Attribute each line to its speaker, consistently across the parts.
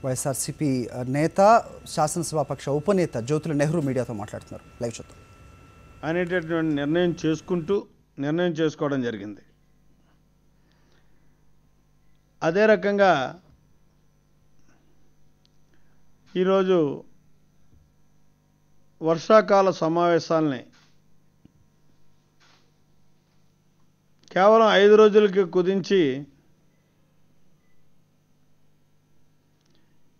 Speaker 1: వైఎస్ఆర్సీపీ నేత శాసనసభాపక్ష ఉపనేత జ్యోతుల నెహ్రూ మీడియాతో మాట్లాడుతున్నారు. లైవ్ చూద్దాం.
Speaker 2: అనేటటువంటి నిర్ణయం చేసుకోవడం జరిగింది. అదే రకంగా ఈరోజు వర్షాకాల సమావేశాలని కేవలం 5 రోజులకి కుదించి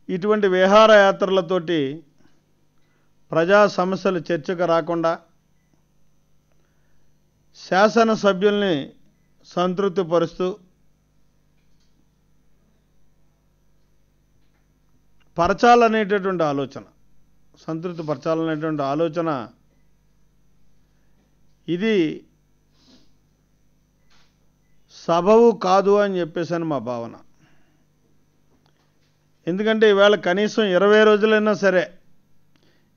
Speaker 2: ఇటువంటి విహారయాత్రలతోటి ప్రజా సమస్యలు చర్చకు రాకుండా శాసనసభ్యుల్ని సంతృప్తిపరుస్తూ సంతృప్తిపరచాలనేటువంటి ఆలోచన ఇది సబబు కాదు అని చెప్పేసి మా భావన. ఎందుకంటే ఈవేళ కనీసం 20 రోజులైనా సరే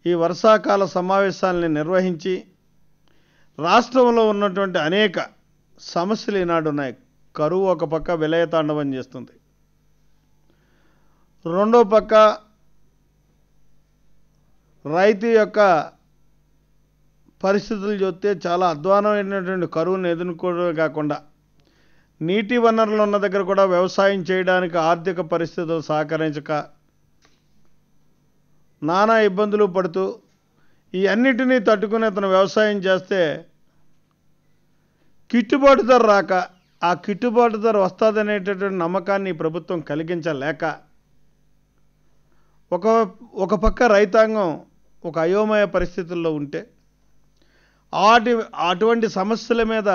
Speaker 2: ఈ వర్షాకాల సమావేశాలని నిర్వహించి రాష్ట్రంలో ఉన్నటువంటి అనేక సమస్యలు ఈనాడు ఉన్నాయి. కరువు ఒక పక్క విలయతాండవం చేస్తుంది, రెండో పక్క రైతు యొక్క పరిస్థితులు చూస్తే చాలా అధ్వానమైనటువంటి కరువును ఎదుర్కోవడమే కాకుండా నీటి వనరులు ఉన్న దగ్గర కూడా వ్యవసాయం చేయడానికి ఆర్థిక పరిస్థితులు సహకరించక నానా ఇబ్బందులు పడుతూ ఈ అన్నిటినీ తట్టుకుని అతను వ్యవసాయం చేస్తే గిట్టుబాటు ధర రాక, ఆ గిట్టుబాటు ధర వస్తుందనేటటువంటి నమ్మకాన్ని ప్రభుత్వం కలిగించలేక ఒక పక్క రైతాంగం ఒక అయోమయ పరిస్థితుల్లో ఉంటే అటువంటి సమస్యల మీద